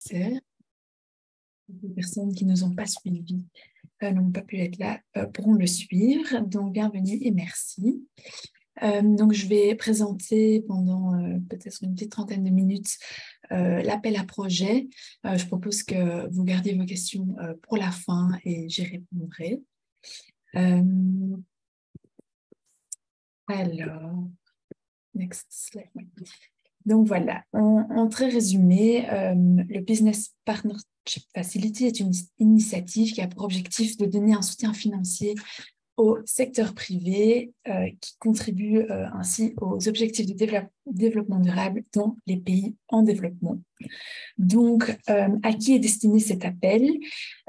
lecteurs. Les personnes qui ne nous ont pas suivis n'ont pas pu être là pourront le suivre. Donc, bienvenue et merci. Donc, je vais présenter pendant peut-être une petite trentaine de minutes l'appel à projet. Je propose que vous gardiez vos questions pour la fin et j'y répondrai. Alors, next slide. Donc voilà, en très résumé, le Business Partnership Facility est une initiative qui a pour objectif de donner un soutien financier au secteur privé qui contribue ainsi aux objectifs de développement durable dans les pays en développement. Donc, à qui est destiné cet appel?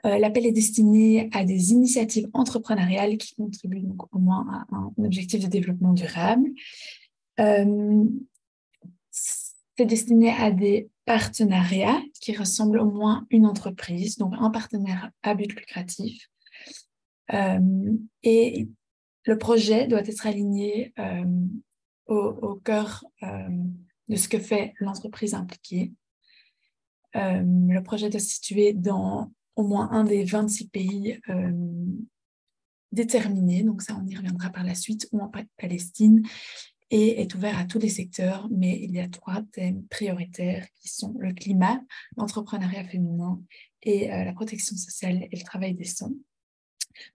L'appel est destiné à des initiatives entrepreneuriales qui contribuent donc au moins à un objectif de développement durable. C'est destiné à des partenariats qui ressemblent au moins à une entreprise, donc un partenaire à but lucratif. Et le projet doit être aligné au cœur de ce que fait l'entreprise impliquée. Le projet doit se situer dans au moins un des 26 pays déterminés, donc ça on y reviendra par la suite, ou en Palestine, et est ouvert à tous les secteurs, mais il y a 3 thèmes prioritaires qui sont le climat, l'entrepreneuriat féminin et la protection sociale et le travail décent.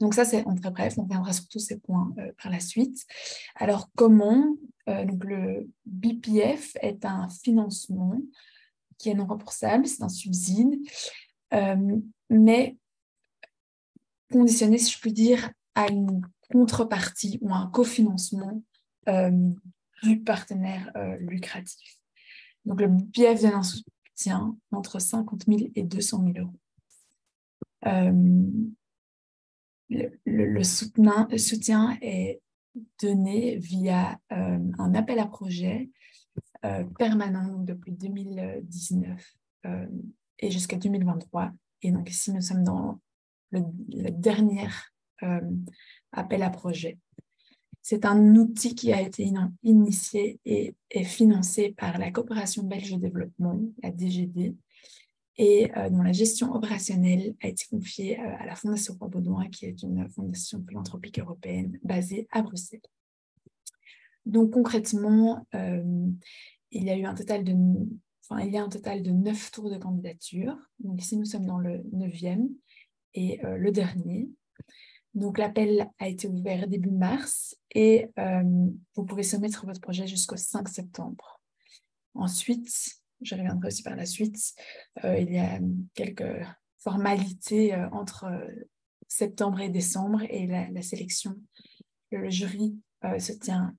Donc ça, c'est en très bref, on reviendra sur tous ces points par la suite. Alors comment donc le BPF est un financement qui est non remboursable, c'est un subside, mais conditionné, si je puis dire, à une contrepartie ou à un cofinancement du partenaire lucratif. Donc, le BPF donne un soutien entre 50 000 et 200 000 euros. Le soutien est donné via un appel à projet permanent depuis 2019 et jusqu'à 2023. Et donc, ici, nous sommes dans le dernier appel à projet. C'est un outil qui a été initié et est financé par la Coopération belge de développement, la DGD, et dont la gestion opérationnelle a été confiée à la Fondation Roi Baudouin, qui est une fondation philanthropique européenne basée à Bruxelles. Donc concrètement, il y a un total de 9 tours de candidature. Donc ici, nous sommes dans le 9e et le dernier. Donc, l'appel a été ouvert début mars et vous pouvez soumettre votre projet jusqu'au 5 septembre. Ensuite, je reviendrai aussi par la suite, il y a quelques formalités entre septembre et décembre et la sélection, le jury se tient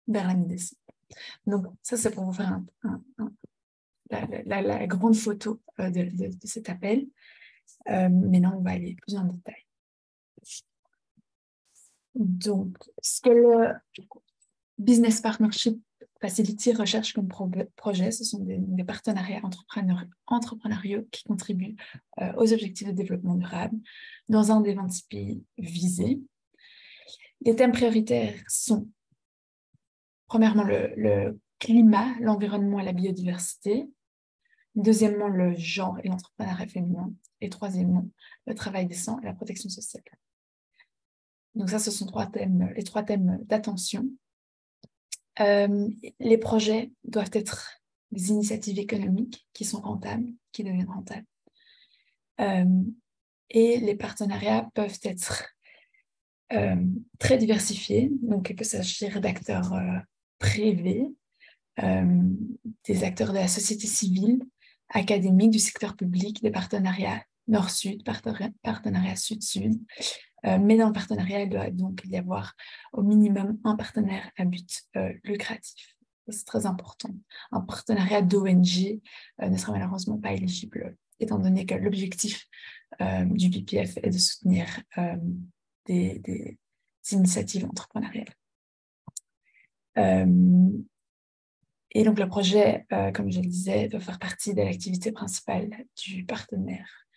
vers la mi-décembre. Donc, ça, c'est pour vous faire la grande photo de cet appel. Maintenant, on va aller plus en détail. Donc, ce que le Business Partnership Facility recherche comme projet, ce sont des partenariats entrepreneuriaux qui contribuent aux objectifs de développement durable dans un des 26 pays visés. Les thèmes prioritaires sont, premièrement, le climat, l'environnement et la biodiversité. Deuxièmement, le genre et l'entrepreneuriat féminin. Et troisièmement, le travail décent et la protection sociale. Donc ça, ce sont les 3 thèmes d'attention. Les projets doivent être des initiatives économiques qui sont rentables, qui deviennent rentables. Et les partenariats peuvent être très diversifiés, donc il peut s'agir d'acteurs privés, des acteurs de la société civile, académiques, du secteur public, des partenariats nord-sud, partenariats sud-sud. Mais dans le partenariat, il doit donc y avoir au minimum un partenaire à but lucratif. C'est très important. Un partenariat d'ONG ne sera malheureusement pas éligible, étant donné que l'objectif du BPF est de soutenir des initiatives entrepreneuriales. Et donc, le projet, comme je le disais, doit faire partie de l'activité principale du partenaire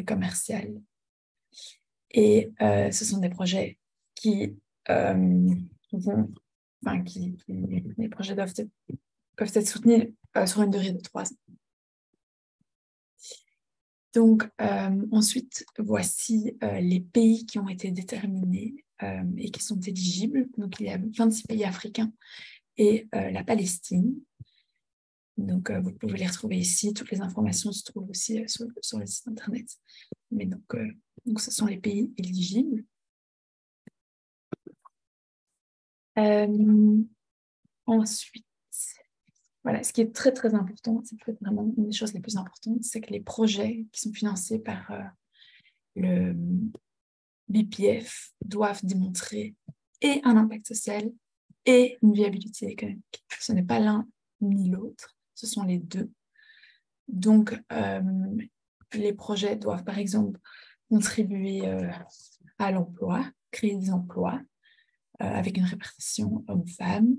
commercial. Et ce sont des projets les projets peuvent être soutenus sur une durée de 3 ans. Donc, ensuite, voici les pays qui ont été déterminés et qui sont éligibles. Donc, il y a 26 pays africains et la Palestine. Donc, vous pouvez les retrouver ici. Toutes les informations se trouvent aussi sur le site internet. Mais donc, ce sont les pays éligibles. Ensuite, voilà, ce qui est très, très important, c'est peut-être vraiment une des choses les plus importantes, c'est que les projets qui sont financés par le BPF doivent démontrer et un impact social et une viabilité économique. Ce n'est pas l'un ni l'autre, ce sont les deux. Donc, les projets doivent, par exemple, contribuer à l'emploi, créer des emplois avec une répartition homme-femme,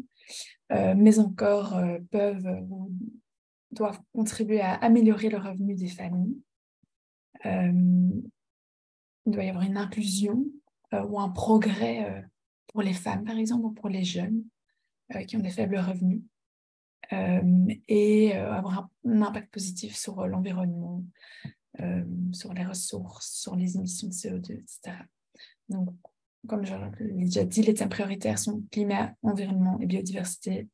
mais encore doivent contribuer à améliorer le revenu des familles. Il doit y avoir une inclusion ou un progrès pour les femmes, par exemple, ou pour les jeunes qui ont des faibles revenus, et avoir un impact positif sur l'environnement, sur les ressources, sur les émissions de CO2, etc. Donc, comme je l'ai déjà dit, les thèmes prioritaires sont climat, environnement et biodiversité.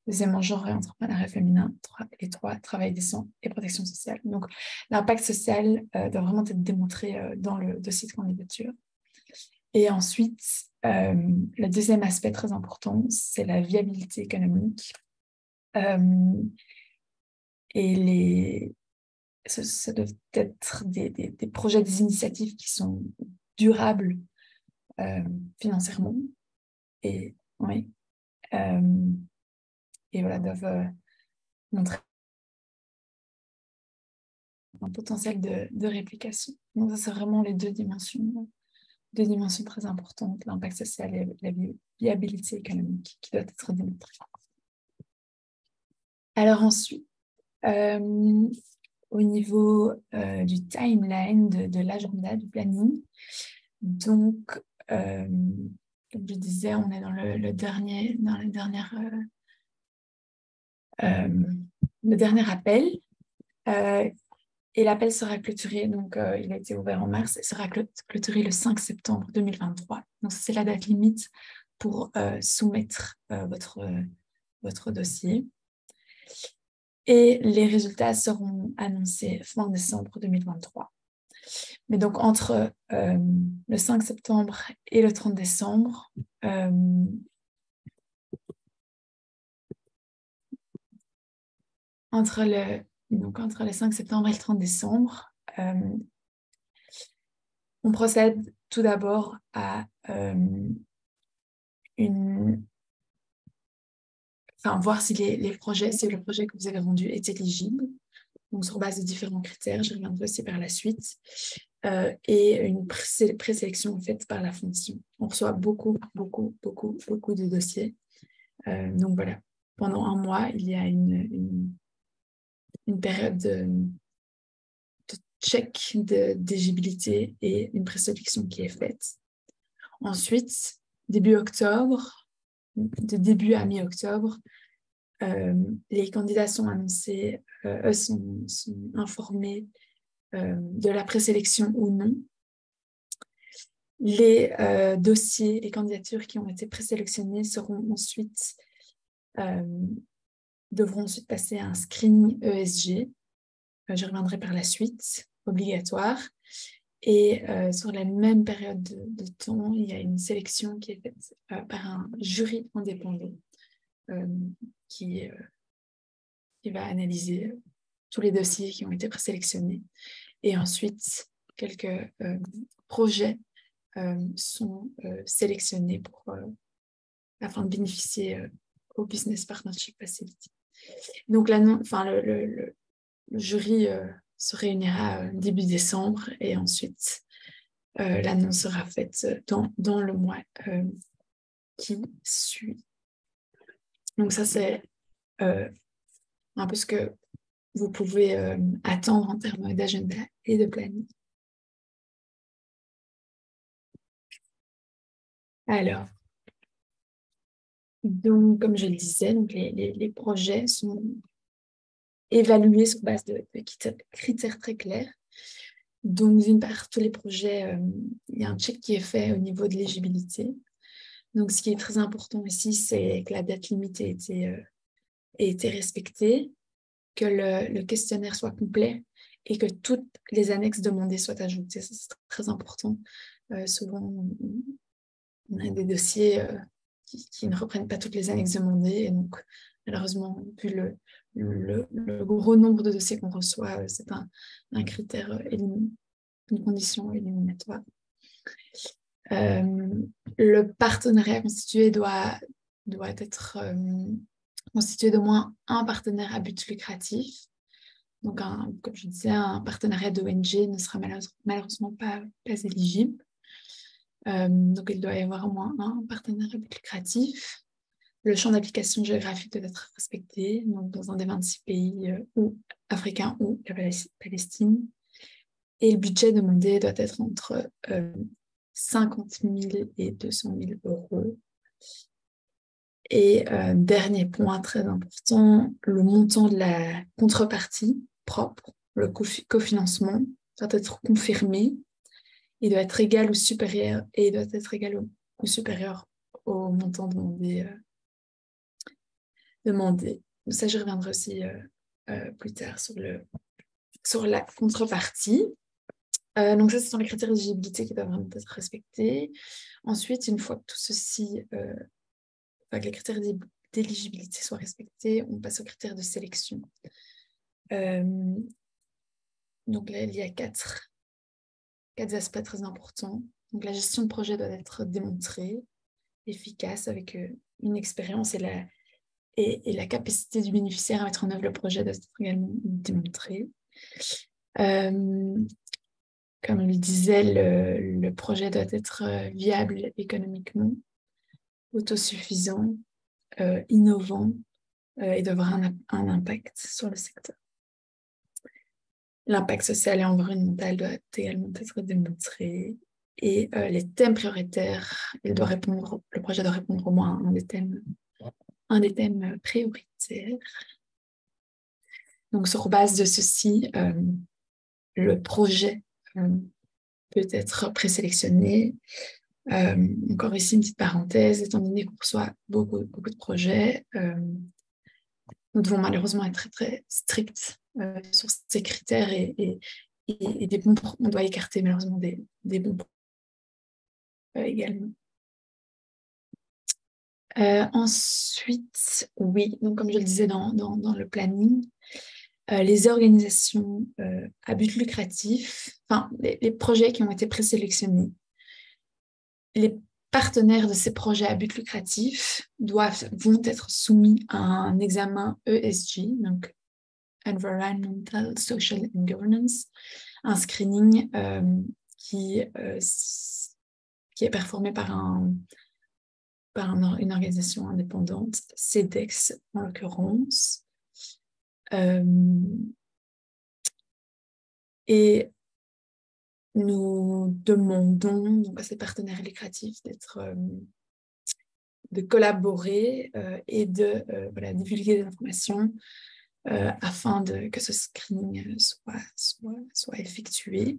Deuxièmement, genre et entrepreneuriat féminin. Et 3, travail décent et protection sociale. Donc, l'impact social doit vraiment être démontré dans le dossier de candidature. Et ensuite, le deuxième aspect très important, c'est la viabilité économique. Et ça doit être des projets, des initiatives qui sont durables financièrement. Et, oui, et voilà, doivent montrer un potentiel de réplication. Donc, ça, c'est vraiment les deux dimensions très importantes, l'impact social et la viabilité économique qui doit être démontrée. Alors ensuite, au niveau du timeline, de l'agenda, du planning, donc, comme je disais, on est dans le dernier appel. Et l'appel sera clôturé, donc il a été ouvert en mars, et sera clôturé le 5 septembre 2023. Donc, c'est la date limite pour soumettre votre dossier. Et les résultats seront annoncés fin décembre 2023. Mais donc, entre le 5 septembre et le 30 décembre, entre le 5 septembre et le 30 décembre, on procède tout d'abord à voir si le projet que vous avez rendu est éligible, donc sur base de différents critères, je reviendrai aussi par la suite, et une présélection faite par la fonction. On reçoit beaucoup de dossiers. Donc voilà, pendant un mois, il y a une période de check d'éligibilité et une présélection qui est faite. Ensuite, début octobre, de début à mi-octobre, les candidats sont annoncés, sont informés de la présélection ou non. Les dossiers, les candidatures qui ont été présélectionnées devront ensuite passer à un screening ESG. Je reviendrai par la suite, obligatoire. Et sur la même période de temps, il y a une sélection qui est faite par un jury indépendant qui va analyser tous les dossiers qui ont été présélectionnés. Et ensuite, quelques projets sont sélectionnés afin de bénéficier au Business Partnership Facility. Donc, le jury se réunira début décembre et ensuite l'annonce sera faite dans le mois qui suit. Donc ça, c'est un peu ce que vous pouvez attendre en termes d'agenda et de planning. Alors, donc, comme je le disais, donc les projets sont évalués sur base de critères très clairs. Donc, d'une part, tous les projets, il y a un check qui est fait au niveau de l'éligibilité. Donc, ce qui est très important ici, c'est que la date limite ait été respectée, que le questionnaire soit complet et que toutes les annexes demandées soient ajoutées. Ça, c'est très important. Souvent, on a des dossiers qui ne reprennent pas toutes les annexes demandées. Et donc, malheureusement, vu le gros nombre de dossiers qu'on reçoit, c'est un critère, une condition éliminatoire. Le partenariat constitué doit être constitué d'au moins un partenaire à but lucratif. Donc, comme je disais, un partenariat d'ONG ne sera malheureusement pas éligible. Donc, il doit y avoir au moins un partenaire à but lucratif. Le champ d'application géographique doit être respecté, donc dans un des 26 pays ou africains ou la Palestine. Et le budget demandé doit être entre 50 000 et 200 000 euros. Et dernier point très important, le montant de la contrepartie propre, le cofinancement, doit être confirmé. Il doit être égal ou supérieur ou supérieur au montant demandé. Ça, je reviendrai aussi plus tard sur la contrepartie. Donc ça, ce sont les critères d'éligibilité qui doivent vraiment être respectés. Ensuite, une fois que tout ceci, que les critères d'éligibilité soient respectés, on passe aux critères de sélection. Donc là, il y a quatre aspects très importants. Donc la gestion de projet doit être démontrée, efficace, avec une expérience et la capacité du bénéficiaire à mettre en œuvre le projet doit être également démontrée. Comme je le disais, le projet doit être viable économiquement, autosuffisant, innovant et doit avoir un impact sur le secteur. L'impact social et environnemental doit également être démontré. Et les thèmes prioritaires, le projet doit répondre au moins à un des thèmes prioritaires. Donc, sur base de ceci, le projet peut être présélectionné. Encore ici, une petite parenthèse, étant donné qu'on reçoit beaucoup de projets, nous devons malheureusement être très, très stricts sur ces critères et on doit écarter malheureusement des bons également. Ensuite, oui, donc comme je le disais dans le planning, les organisations à but lucratif, enfin les projets qui ont été présélectionnés, les partenaires de ces projets à but lucratif vont être soumis à un examen ESG, donc Environmental, Social and Governance, un screening qui est performé par une organisation indépendante, CEDEX en l'occurrence. Et nous demandons donc à ces partenaires lucratifs de collaborer et de divulguer des informations afin que ce screening soit effectué.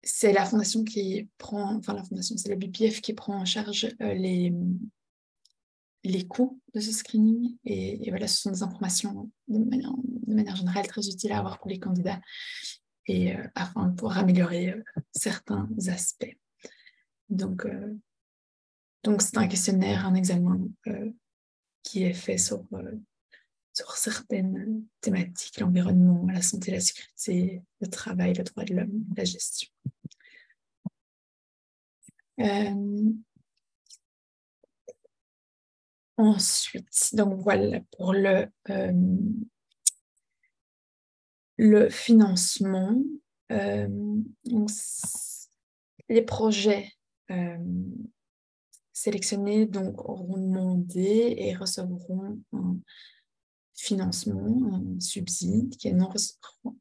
C'est la fondation c'est la BPF qui prend en charge les coûts de ce screening et voilà, ce sont des informations de manière générale très utiles à avoir pour les candidats et afin de pouvoir améliorer certains aspects. Donc c'est un questionnaire, un examen qui est fait sur certaines thématiques, l'environnement, la santé, la sécurité, le travail, le droit de l'homme, la gestion. Ensuite, donc voilà pour le financement. Donc, les projets sélectionnés donc, auront demandé et recevront un financement, un subside qui est non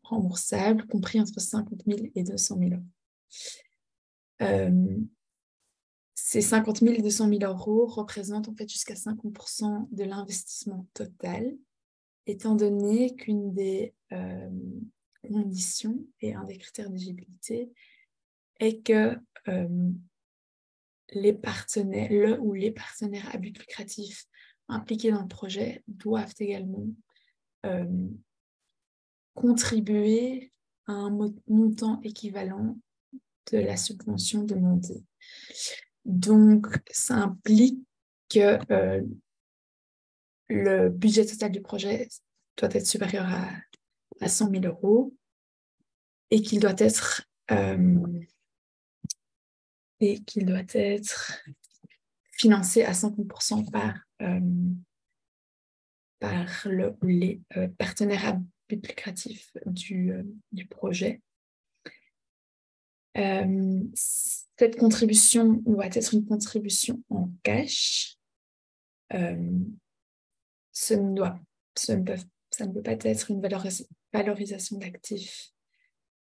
remboursable, compris entre 50 000 et 200 000 euros. Ces 50 000 et 200 000 euros représentent en fait jusqu'à 50% de l'investissement total. étant donné qu'une des conditions et un des critères d'éligibilité est que les partenaires à but lucratif impliqués dans le projet doivent également contribuer à un montant équivalent de la subvention demandée. Donc, ça implique que le budget total du projet doit être supérieur à 100 000 euros et qu'il doit être financé à 50% par les partenaires à but lucratif du projet. Cette contribution doit être une contribution en cash. Ça ne peut pas être une valorisation d'actifs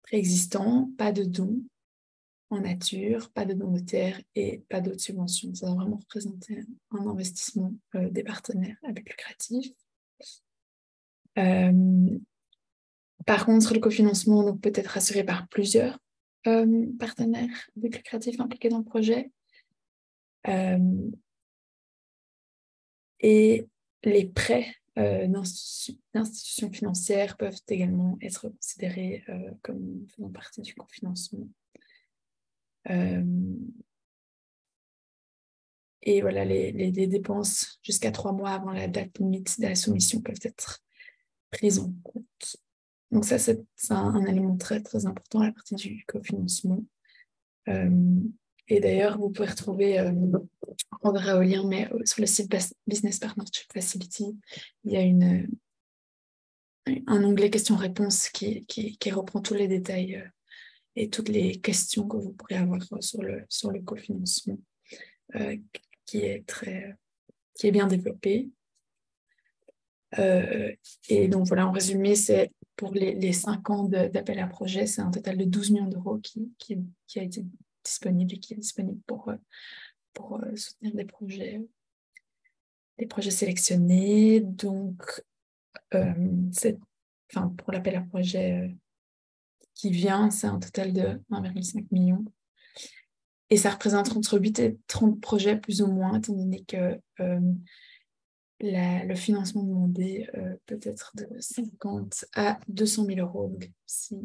préexistants, pas de dons en nature, pas de dons de terre et pas d'autres subventions. Ça doit vraiment représenter un investissement des partenaires à but lucratif. Par contre, le cofinancement donc, peut être assuré par plusieurs partenaires à but lucratif impliqués dans le projet. Et les prêts d'institutions financières peuvent également être considérés comme faisant partie du cofinancement. Et voilà, les dépenses jusqu'à 3 mois avant la date limite de la soumission peuvent être prises en compte. Donc ça, c'est un élément très, très important à la partie du cofinancement. Et d'ailleurs, vous pouvez retrouver, on verra au lien, mais sur le site Business Partnership Facility, il y a un onglet questions-réponses qui reprend tous les détails et toutes les questions que vous pourrez avoir sur le cofinancement, qui est bien développé. Et donc voilà, en résumé, c'est pour les 5 ans d'appel à projet, c'est un total de 12 millions d'euros qui a été disponible et qui est disponible pour soutenir des projets sélectionnés. Donc, pour l'appel à projet qui vient, c'est un total de 1,5 million. Et ça représente entre 8 et 30 projets plus ou moins, étant donné que le financement demandé peut être de 50 à 200 000 euros. Donc, si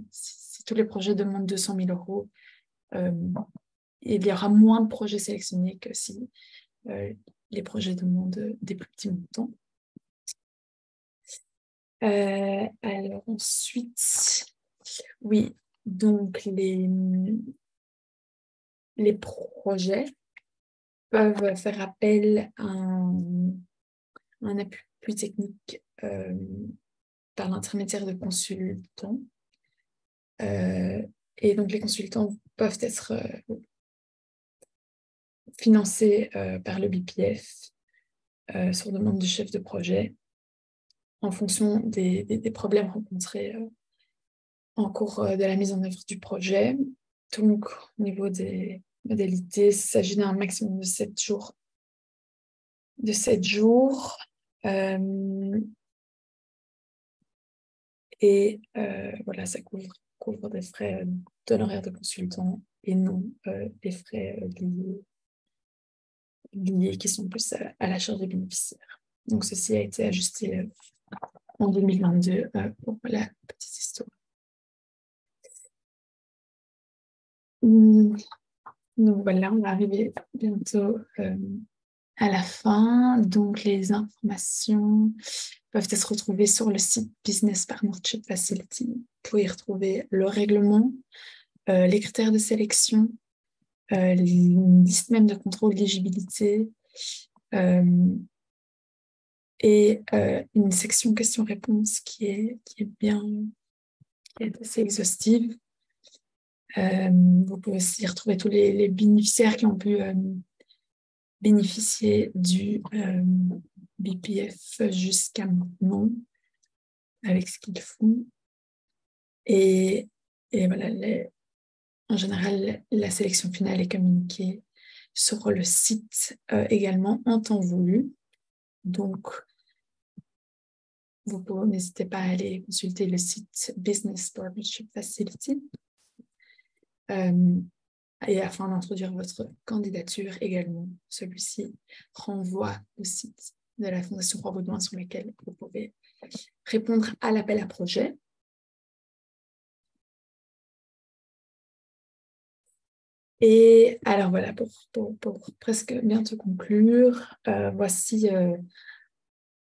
tous les projets demandent 200 000 euros, il y aura moins de projets sélectionnés que si les projets demandent des plus petits montants. Alors ensuite, oui, donc les projets peuvent faire appel à un appui technique par l'intermédiaire de consultants. Et donc les consultants peuvent être financés par le BPF sur demande du chef de projet en fonction des problèmes rencontrés en cours de la mise en œuvre du projet. Donc, au niveau des modalités, il s'agit d'un maximum de 7 jours. Et voilà, ça couvre des frais d'honoraires de consultant et non des frais liés qui sont plus à la charge des bénéficiaires. Donc, ceci a été ajusté en 2022 pour la petite histoire. Donc voilà, on va arriver bientôt à la fin. Donc les informations peuvent être retrouvées sur le site Business Partnership Facility. Vous pouvez y retrouver le règlement, les critères de sélection, les listes même de contrôle d'éligibilité et une section questions-réponses qui est assez exhaustive. Vous pouvez aussi retrouver tous les bénéficiaires qui ont pu bénéficier du BPF jusqu'à maintenant avec ce qu'ils font. Et voilà, en général, la sélection finale est communiquée sur le site également en temps voulu. Donc, n'hésitez pas à aller consulter le site Business Partnership Facility et afin d'introduire votre candidature également. Celui-ci renvoie au site de la Fondation Roi Baudouin sur lequel vous pouvez répondre à l'appel à projet. Et alors voilà, pour presque bientôt conclure, voici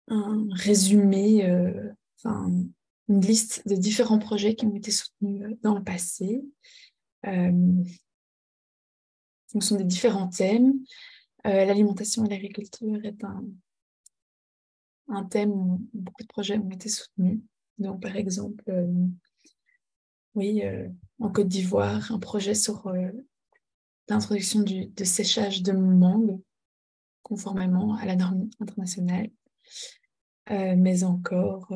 un résumé, une liste de différents projets qui ont été soutenus dans le passé. Ce sont des différents thèmes. L'alimentation et l'agriculture est un thème où beaucoup de projets ont été soutenus. Donc, par exemple, en Côte d'Ivoire, un projet sur l'introduction de séchage de mangue conformément à la norme internationale, mais encore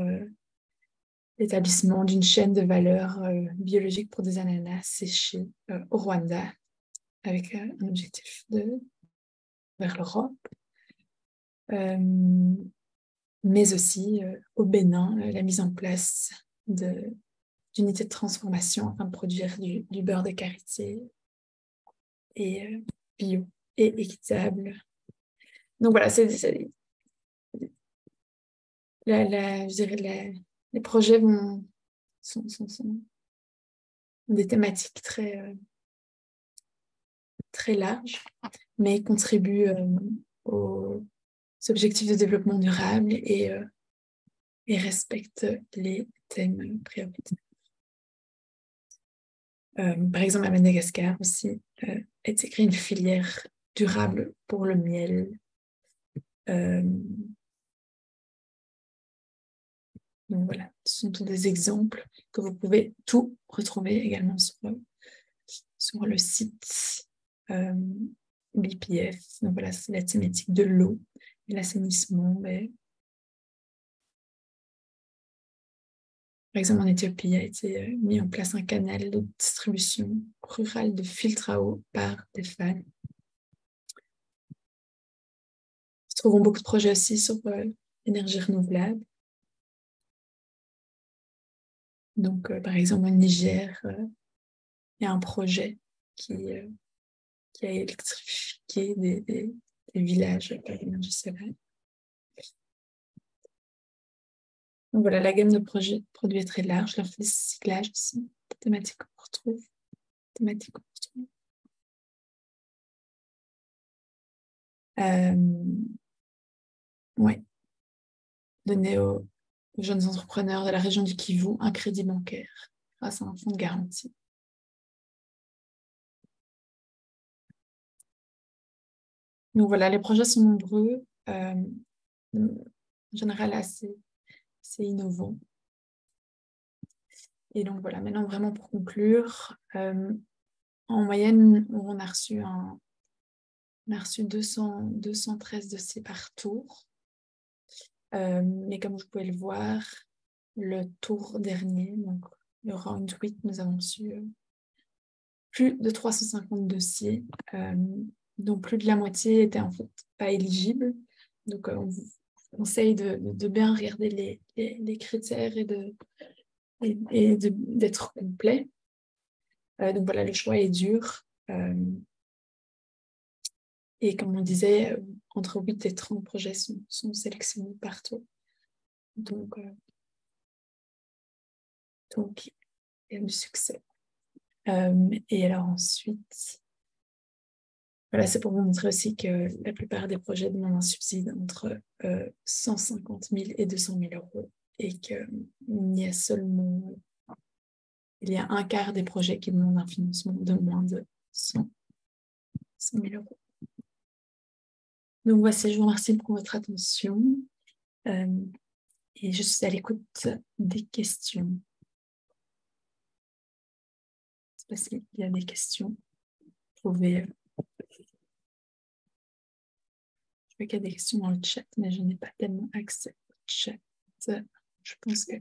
l'établissement d'une chaîne de valeur biologique pour des ananas séchés au Rwanda avec un objectif vers l'Europe, mais aussi au Bénin, la mise en place d'unités de transformation afin de produire du beurre de karité et bio et équitable. Donc voilà, je dirais les projets sont des thématiques très larges, mais contribuent aux objectifs de développement durable et respectent les thèmes prioritaires. Par exemple, à Madagascar aussi, a été créée une filière durable pour le miel. Donc voilà, ce sont tous des exemples que vous pouvez tout retrouver également sur le site BPF. Donc voilà, c'est la thématique de l'eau et l'assainissement. Par exemple, en Éthiopie, a été mis en place un canal de distribution rurale de filtres à eau par des femmes. Nous trouvons beaucoup de projets aussi sur l'énergie renouvelable. Donc, par exemple, au Niger, il y a un projet qui a électrifié des villages par l'énergie solaire. Donc voilà, la gamme de produits est très large. Leur recyclage aussi, thématique qu'on retrouve. Ouais. Donner aux jeunes entrepreneurs de la région du Kivu un crédit bancaire grâce à un fonds de garantie. Donc voilà, les projets sont nombreux, en général assez innovants. Et donc voilà, maintenant vraiment pour conclure, en moyenne, on a reçu 213 dossiers par tour. Mais comme vous pouvez le voir, le tour dernier, donc le round 8, nous avons reçu plus de 350 dossiers, dont plus de la moitié étaient en fait pas éligibles. Donc on vous conseille de bien regarder les critères et d'être complet. Donc voilà, le choix est dur. Et comme on disait, entre 8 et 30 projets sont sélectionnés partout. Donc, il y a du succès. Et alors ensuite, voilà, c'est pour vous montrer aussi que la plupart des projets demandent un subside entre 150 000 et 200 000 euros et qu'il y a un quart des projets qui demandent un financement de moins de 100 000 euros. Donc voici, je vous remercie pour votre attention et je suis à l'écoute des questions. Je ne sais pas s'il y a des questions. Vous pouvez... Je vois qu'il y a des questions dans le chat, mais je n'ai pas tellement accès au chat. Je pense que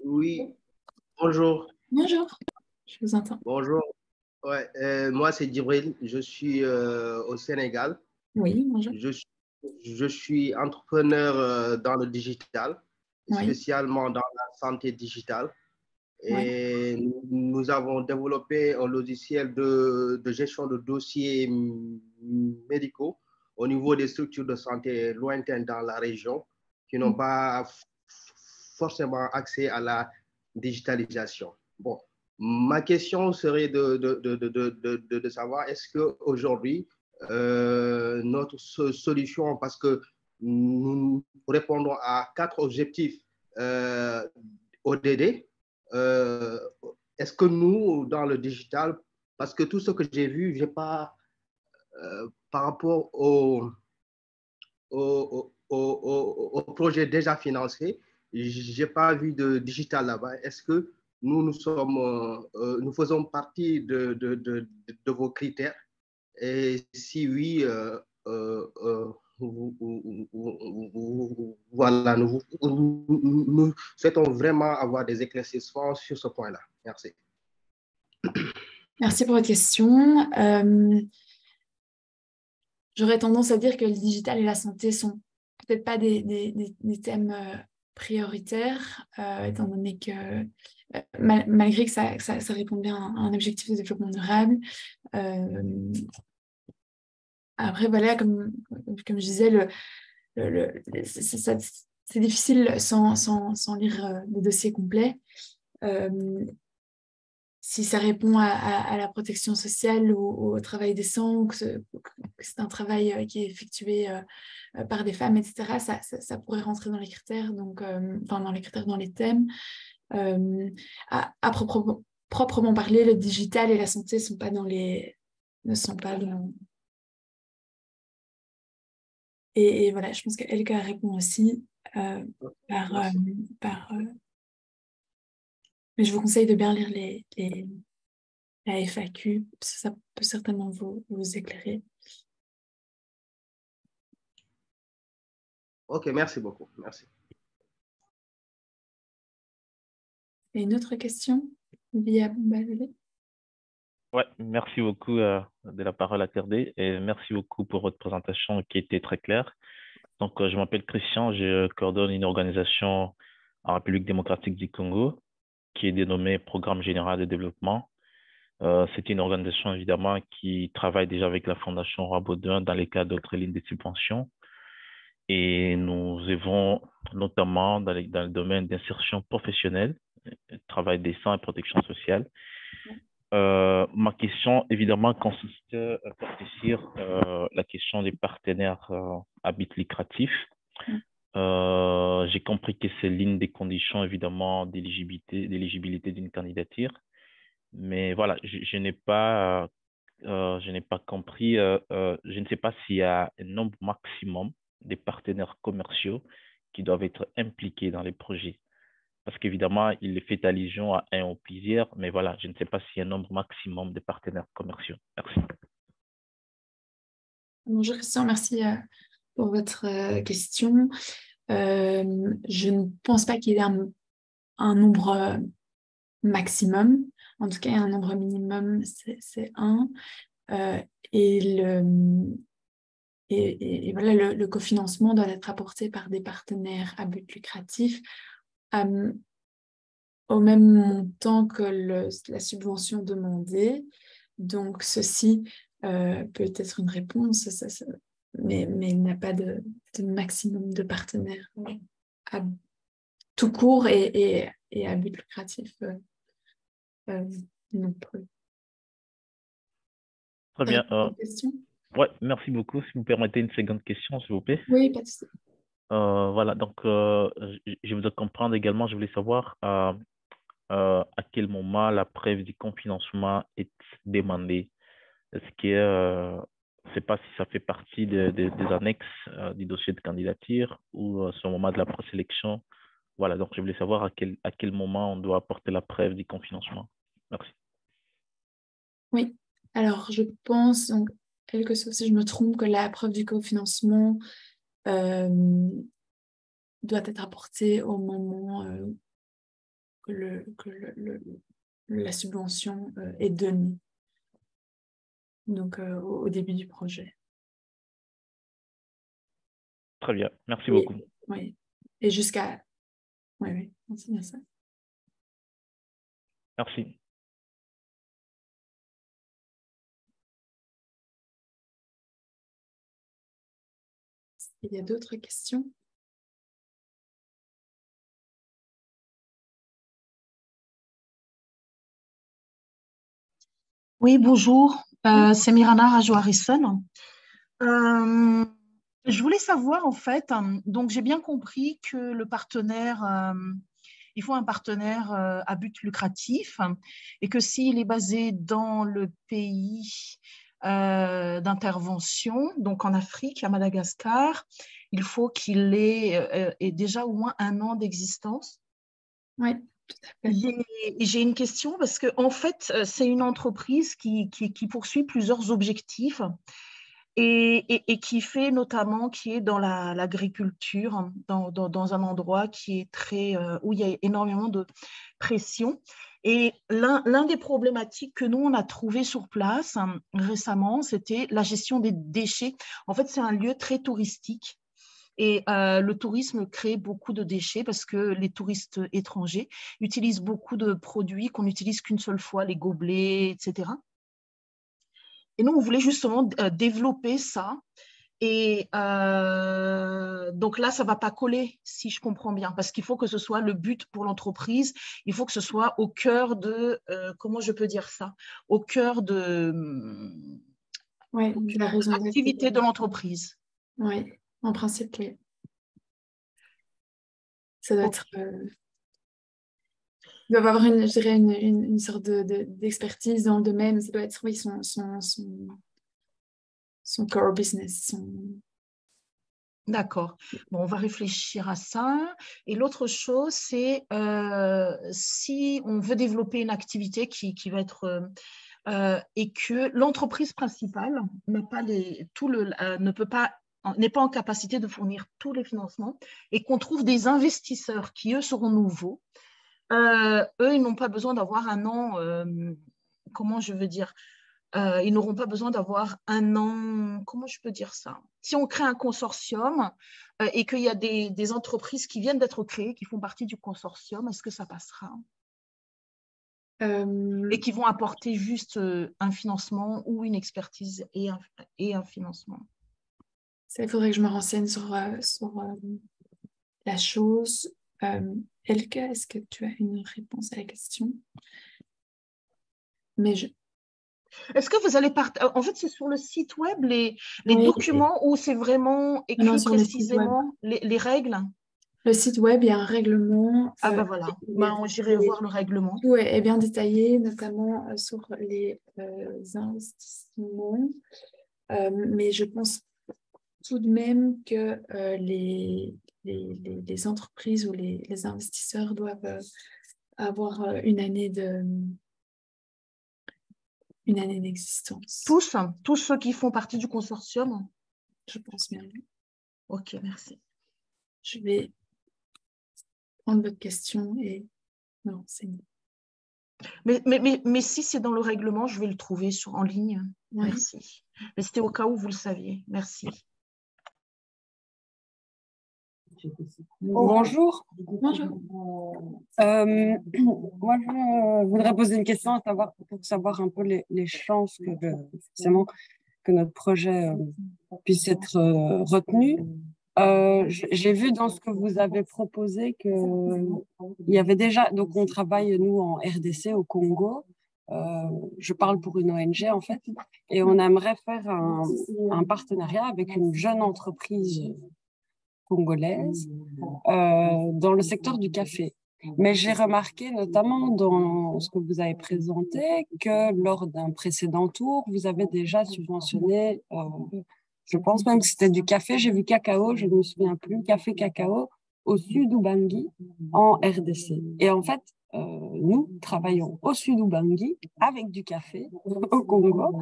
oui, bonjour. Bonjour, je vous entends. Bonjour. Ouais, moi, c'est Djibril. Je suis au Sénégal. Oui, bonjour. Je suis entrepreneur dans le digital. Oui, spécialement dans la santé digitale. oui, Et nous avons développé un logiciel de gestion de dossiers médicaux au niveau des structures de santé lointaines dans la région qui n'ont pas forcément accès à la digitalisation. Bon, ma question serait de savoir est-ce qu'aujourd'hui, notre solution, parce que nous répondons à 4 objectifs ODD, euh, est-ce que nous, dans le digital, parce que tout ce que j'ai vu, j'ai pas, par rapport au projet déjà financé, j'ai pas vu de digital là-bas. Est-ce que nous faisons partie de vos critères? Et si oui, voilà, nous souhaitons vraiment avoir des éclaircissements sur ce point-là. Merci. merci pour votre question. J'aurais tendance à dire que le digital et la santé sont peut-être pas des thèmes prioritaires, étant donné que malgré que ça répond bien à un objectif de développement durable. Euh, Après, voilà, comme je disais, c'est difficile sans lire des dossiers complets. Euh, Si ça répond à la protection sociale ou au travail décent, ou que c'est un travail qui est effectué par des femmes, etc., ça pourrait rentrer dans les critères, donc, enfin dans les critères, dans les thèmes. Euh, proprement parler, le digital et la santé ne sont pas dans... Et voilà, je pense qu'Elka répond aussi euh, par... euh, Merci. par mais je vous conseille de bien lire la FAQ, ça peut certainement vous éclairer. OK, merci beaucoup. Merci. Et une autre question via Ballet. Ouais, merci beaucoup de la parole accordée et merci beaucoup pour votre présentation qui était très claire. Donc, je m'appelle Christian, je coordonne une organisation en République démocratique du Congo qui est dénommée Programme général de développement. C'est une organisation évidemment qui travaille déjà avec la Fondation Roi Baudouin dans les cas d'autres lignes de subventions. Et nous œuvrons notamment dans le domaine d'insertion professionnelle, travail décent et protection sociale. Ma question, évidemment, consiste à porter sur la question des partenaires à but lucratif. J'ai compris que c'est l'une des conditions, évidemment, d'éligibilité d'une candidature. Mais voilà, je n'ai pas compris, je ne sais pas s'il y a un nombre maximum de partenaires commerciaux qui doivent être impliqués dans les projets. Parce qu'évidemment, il fait allusion à un ou plusieurs, mais voilà, je ne sais pas s'il y a un nombre maximum de partenaires commerciaux. Merci. Bonjour Christian, merci pour votre question. Je ne pense pas qu'il y ait un nombre maximum. En tout cas, un nombre minimum, c'est un. Euh, et et voilà, le cofinancement doit être apporté par des partenaires à but lucratif au même montant que la subvention demandée. Donc, ceci peut être une réponse, mais il n'y a pas de maximum de partenaires à tout court et à but lucratif euh, non plus. Très bien. Question? Ouais, merci beaucoup. Si vous permettez une seconde question, s'il vous plaît. Oui, pas de souci. Voilà, donc je voudrais comprendre également, je voulais savoir à quel moment la preuve du cofinancement est demandée. Est-ce que je ne sais pas si ça fait partie des annexes du dossier de candidature ou c'est au moment de la présélection. Voilà, donc je voulais savoir à quel moment on doit apporter la preuve du cofinancement. Merci. Oui, alors je pense, donc, quelque chose si je me trompe, que la preuve du cofinancement euh, doit être apportée au moment que, la subvention est donnée, donc au début du projet. Très bien, merci Et, beaucoup. oui. Et jusqu'à Oui, c'est bien ça. Merci. Il y a d'autres questions? Oui, bonjour, c'est Mirana Rajo-Harrison. Je voulais savoir, en fait, donc j'ai bien compris que le partenaire, il faut un partenaire à but lucratif et que s'il est basé dans le pays d'intervention, donc en Afrique, à Madagascar, il faut qu'il ait déjà au moins 1 an d'existence. Oui. J'ai une question parce que en fait, c'est une entreprise qui poursuit plusieurs objectifs et qui fait notamment, qui est dans l'agriculture, dans un endroit qui est très, où il y a énormément de pression. Et l'un des problématiques que nous, on a trouvé sur place récemment, c'était la gestion des déchets. En fait, c'est un lieu très touristique. Et le tourisme crée beaucoup de déchets parce que les touristes étrangers utilisent beaucoup de produits qu'on n'utilise qu'une seule fois, les gobelets, etc. Et nous, on voulait justement développer ça. Et donc là, ça ne va pas coller, si je comprends bien, parce qu'il faut que ce soit le but pour l'entreprise. Il faut que ce soit au cœur de, comment je peux dire ça, au cœur de l'activité de l'entreprise. Oui, en principe, oui. Ça doit être... il doit avoir je dirais une sorte d'expertise dans le domaine. Ça doit être, oui, son core business. D'accord. Bon, on va réfléchir à ça. Et l'autre chose, c'est si on veut développer une activité qui va être... et que l'entreprise principale n'a pas ne peut pas, n'est pas en capacité de fournir tous les financements et qu'on trouve des investisseurs qui, eux, seront nouveaux. Eux, ils n'ont pas besoin d'avoir 1 an, comment je veux dire, ils n'auront pas besoin d'avoir 1 an, comment je peux dire ça? Si on crée un consortium et qu'il y a des entreprises qui viennent d'être créées, qui font partie du consortium, est-ce que ça passera? Et qui vont apporter juste un financement ou une expertise et un financement. Ça, il faudrait que je me renseigne sur la chose. Elke, est-ce que tu as une réponse à la question? Est-ce que vous allez en fait, c'est sur le site web les documents où c'est vraiment écrit précisément les règles? Le site web, il y a un règlement. Ah ben voilà, j'irai voir le règlement. Tout est bien détaillé, notamment sur les investissements. Mais je pense tout de même que les entreprises ou les investisseurs doivent avoir une année d'existence. Tous ceux qui font partie du consortium? Je pense bien. Ok, merci. Je vais prendre votre question et me renseigner. Mais si c'est dans le règlement, je vais le trouver en ligne. Ouais. Merci. Mais c'était au cas où vous le saviez. Merci. Bonjour. Bonjour. Moi, je voudrais poser une question pour savoir un peu les chances forcément, que notre projet puisse être retenu. J'ai vu dans ce que vous avez proposé qu'il y avait déjà, donc on travaille nous en RDC au Congo, je parle pour une ONG en fait, et on aimerait faire un partenariat avec une jeune entreprise congolaise dans le secteur du café. Mais j'ai remarqué notamment dans ce que vous avez présenté que lors d'un précédent tour, vous avez déjà subventionné, je pense même que c'était du café, j'ai vu cacao, je ne me souviens plus, café cacao au sud Ubangi en RDC. Et en fait, nous travaillons au sud Ubangi avec du café au Congo.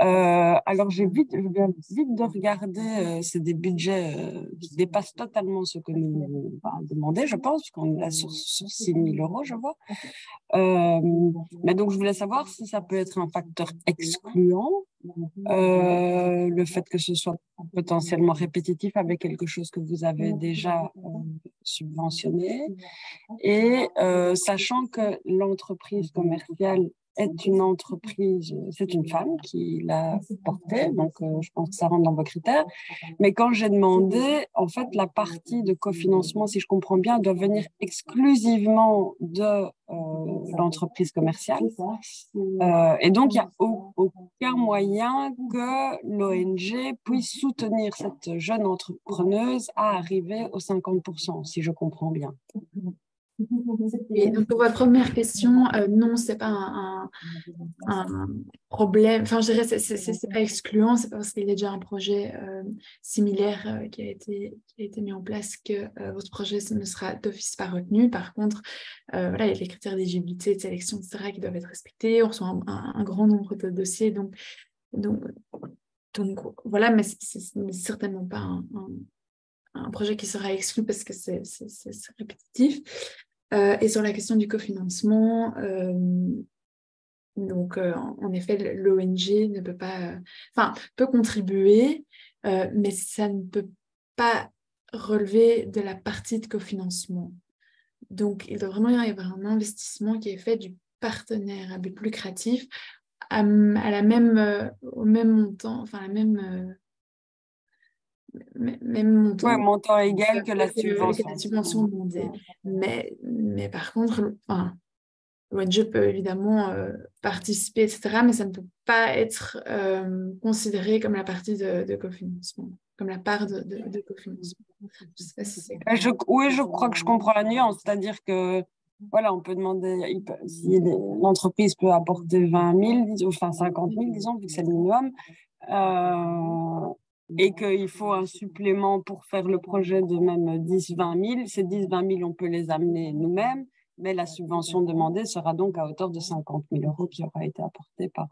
Alors, je viens vite de regarder, c'est des budgets qui dépassent totalement ce que nous demandons, je pense, parce qu'on est là sur 6 000 euros, je vois. Mais donc, je voulais savoir si ça peut être un facteur excluant, le fait que ce soit potentiellement répétitif avec quelque chose que vous avez déjà subventionné, et sachant que l'entreprise commerciale est une entreprise, c'est une femme qui l'a portée, donc je pense que ça rentre dans vos critères. Mais quand j'ai demandé, en fait, la partie de cofinancement, si je comprends bien, doit venir exclusivement de l'entreprise commerciale. Et donc, il n'y a aucun moyen que l'ONG puisse soutenir cette jeune entrepreneuse à arriver aux 50%, si je comprends bien. Et donc, pour votre première question, non, ce n'est pas un problème. Enfin, je dirais que ce n'est pas excluant, c'est pas parce qu'il y a déjà un projet similaire qui a été mis en place que votre projet ne sera d'office pas retenu. Par contre, voilà, il y a les critères d'éligibilité, de sélection, etc., qui doivent être respectés. On reçoit un grand nombre de dossiers. Donc voilà, mais ce n'est certainement pas un projet qui sera exclu parce que c'est répétitif. Et sur la question du cofinancement, donc en effet, l'ONG ne peut pas, peut contribuer, mais ça ne peut pas relever de la partie de cofinancement. Donc, il doit vraiment y avoir un investissement qui est fait du partenaire à but lucratif au même montant, enfin même montant. Oui, montant égal que la subvention demandée. Mais par contre, l'ONG peut évidemment participer, etc., mais ça ne peut pas être considéré comme la partie de cofinancement, comme la part de cofinancement. Je sais pas si c'est clair. Oui, je crois que je comprends la nuance, c'est-à-dire que voilà, on peut demander si l'entreprise peut apporter 20 000, enfin 50 000, disons, vu que c'est le minimum, et qu'il faut un supplément pour faire le projet de même 10-20 000. Ces 10-20 000, on peut les amener nous-mêmes, mais la subvention demandée sera donc à hauteur de 50 000 euros qui aura été apportée par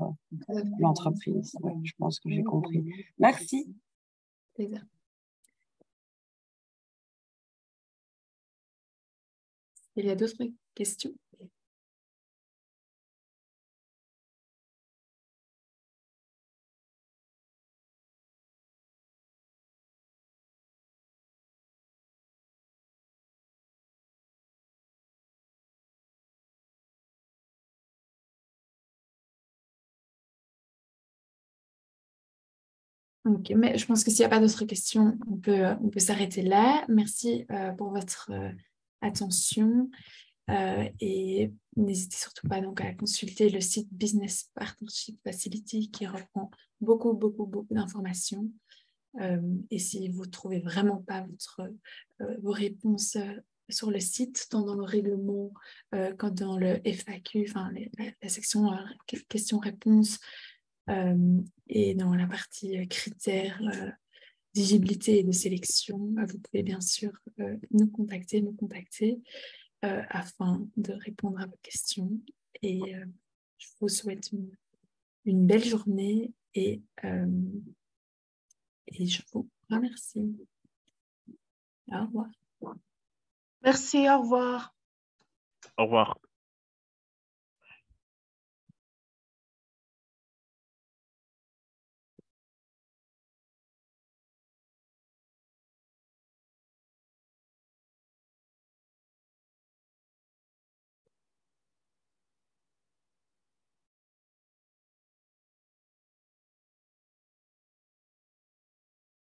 l'entreprise. Ouais, je pense que j'ai compris. Merci. Plaisir. Il y a d'autres questions? Ok, mais je pense que s'il n'y a pas d'autres questions, on peut s'arrêter là. Merci pour votre attention et n'hésitez surtout pas donc à consulter le site Business Partnership Facility qui reprend beaucoup d'informations. Et si vous ne trouvez vraiment pas vos réponses sur le site, tant dans le règlement que dans le FAQ, enfin la section questions-réponses, et dans la partie critères d'éligibilité et de sélection, vous pouvez bien sûr nous contacter afin de répondre à vos questions. Et je vous souhaite une belle journée et je vous remercie. Au revoir. Merci, au revoir. Au revoir.